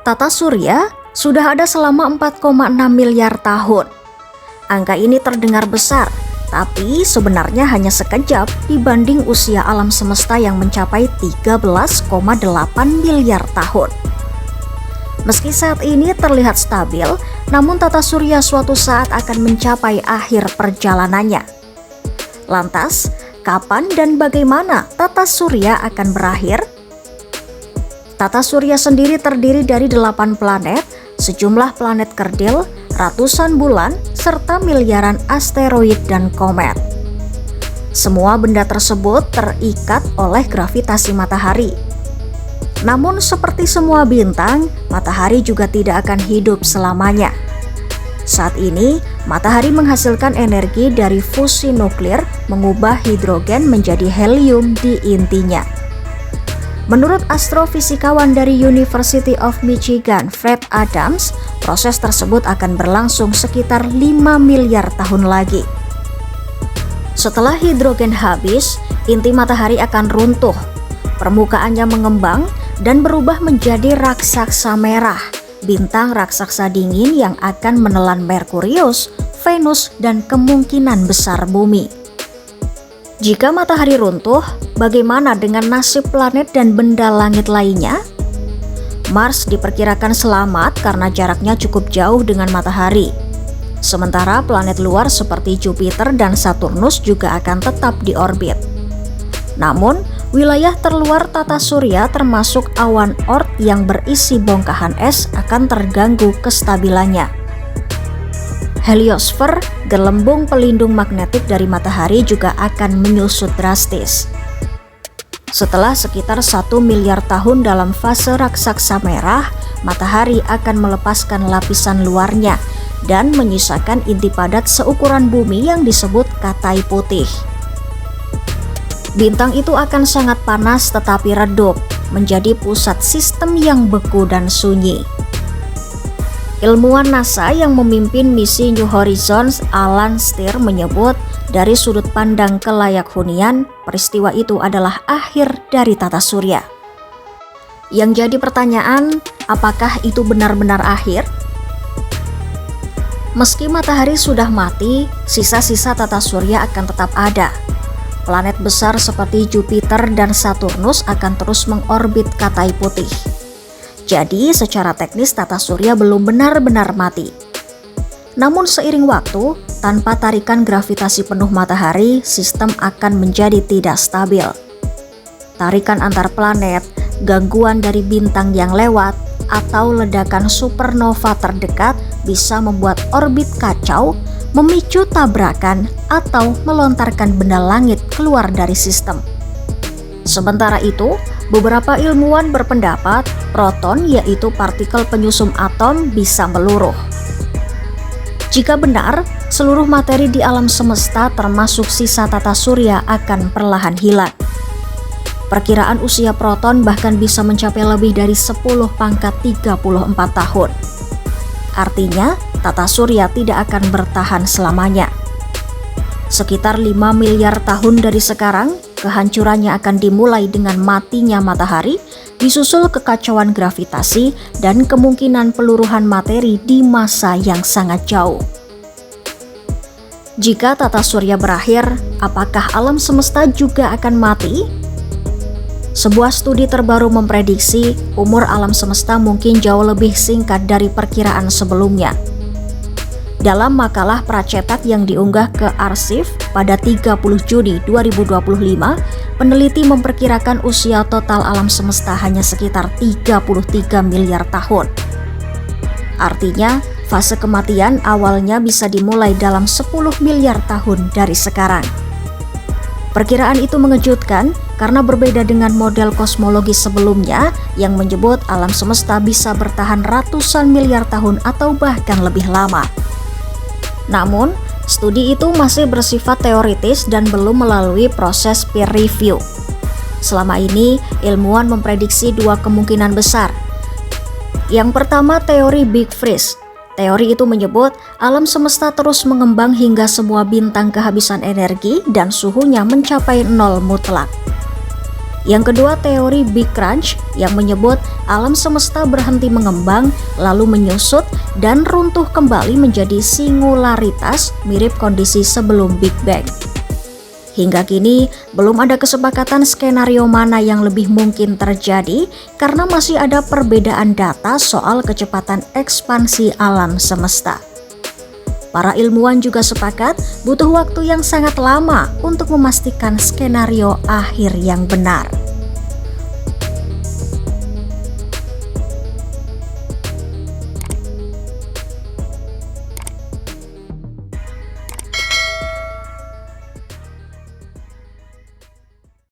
Tata surya sudah ada selama 4,6 miliar tahun. Angka ini terdengar besar, tapi sebenarnya hanya sekejap dibanding usia alam semesta yang mencapai 13,8 miliar tahun. Meski saat ini terlihat stabil, namun tata surya suatu saat akan mencapai akhir perjalanannya. Lantas, kapan dan bagaimana tata surya akan berakhir? Tata surya sendiri terdiri dari 8 planet, sejumlah planet kerdil, ratusan bulan, serta miliaran asteroid dan komet. Semua benda tersebut terikat oleh gravitasi matahari. Namun seperti semua bintang, matahari juga tidak akan hidup selamanya. Saat ini, matahari menghasilkan energi dari fusi nuklir mengubah hidrogen menjadi helium di intinya. Menurut astrofisikawan dari University of Michigan, Fred Adams, proses tersebut akan berlangsung sekitar 5 miliar tahun lagi. Setelah hidrogen habis, inti matahari akan runtuh, permukaannya mengembang dan berubah menjadi raksasa merah, bintang raksasa dingin yang akan menelan Merkurius, Venus, dan kemungkinan besar bumi. Jika matahari runtuh, bagaimana dengan nasib planet dan benda langit lainnya? Mars diperkirakan selamat karena jaraknya cukup jauh dengan matahari. Sementara planet luar seperti Jupiter dan Saturnus juga akan tetap di orbit. Namun, wilayah terluar tata surya termasuk awan Oort yang berisi bongkahan es akan terganggu kestabilannya. Heliosfer, gelembung pelindung magnetik dari matahari, juga akan menyusut drastis. Setelah sekitar 1 miliar tahun dalam fase raksasa merah, matahari akan melepaskan lapisan luarnya dan menyisakan inti padat seukuran bumi yang disebut katai putih. Bintang itu akan sangat panas tetapi redup, menjadi pusat sistem yang beku dan sunyi. Ilmuwan NASA yang memimpin misi New Horizons, Alan Steer, menyebut dari sudut pandang kelayak hunian, peristiwa itu adalah akhir dari tata surya. Yang jadi pertanyaan, apakah itu benar-benar akhir? Meski matahari sudah mati, sisa-sisa tata surya akan tetap ada. Planet besar seperti Jupiter dan Saturnus akan terus mengorbit katai putih. Jadi secara teknis tata surya belum benar-benar mati. Namun seiring waktu, tanpa tarikan gravitasi penuh matahari, sistem akan menjadi tidak stabil. Tarikan antar planet, gangguan dari bintang yang lewat, atau ledakan supernova terdekat bisa membuat orbit kacau, memicu tabrakan, atau melontarkan benda langit keluar dari sistem. Sementara itu, beberapa ilmuwan berpendapat proton, yaitu partikel penyusun atom, bisa meluruh. Jika benar, seluruh materi di alam semesta termasuk sisa tata surya akan perlahan hilang. Perkiraan usia proton bahkan bisa mencapai lebih dari 10⁻34 tahun. Artinya, tata surya tidak akan bertahan selamanya. Sekitar 5 miliar tahun dari sekarang, kehancurannya akan dimulai dengan matinya matahari, disusul kekacauan gravitasi dan kemungkinan peluruhan materi di masa yang sangat jauh. Jika tata surya berakhir, apakah alam semesta juga akan mati? Sebuah studi terbaru memprediksi umur alam semesta mungkin jauh lebih singkat dari perkiraan sebelumnya. Dalam makalah pracetak yang diunggah ke arsip pada 30 Juni 2025, peneliti memperkirakan usia total alam semesta hanya sekitar 33 miliar tahun. Artinya, fase kematian awalnya bisa dimulai dalam 10 miliar tahun dari sekarang. Perkiraan itu mengejutkan karena berbeda dengan model kosmologi sebelumnya yang menyebut alam semesta bisa bertahan ratusan miliar tahun atau bahkan lebih lama. Namun, studi itu masih bersifat teoritis dan belum melalui proses peer review. Selama ini, ilmuwan memprediksi dua kemungkinan besar. Yang pertama, teori Big Freeze. Teori itu menyebut alam semesta terus mengembang hingga semua bintang kehabisan energi dan suhunya mencapai nol mutlak. Yang kedua, teori Big Crunch yang menyebut alam semesta berhenti mengembang lalu menyusut dan runtuh kembali menjadi singularitas mirip kondisi sebelum Big Bang. Hingga kini belum ada kesepakatan skenario mana yang lebih mungkin terjadi karena masih ada perbedaan data soal kecepatan ekspansi alam semesta. Para ilmuwan juga sepakat butuh waktu yang sangat lama untuk memastikan skenario akhir yang benar.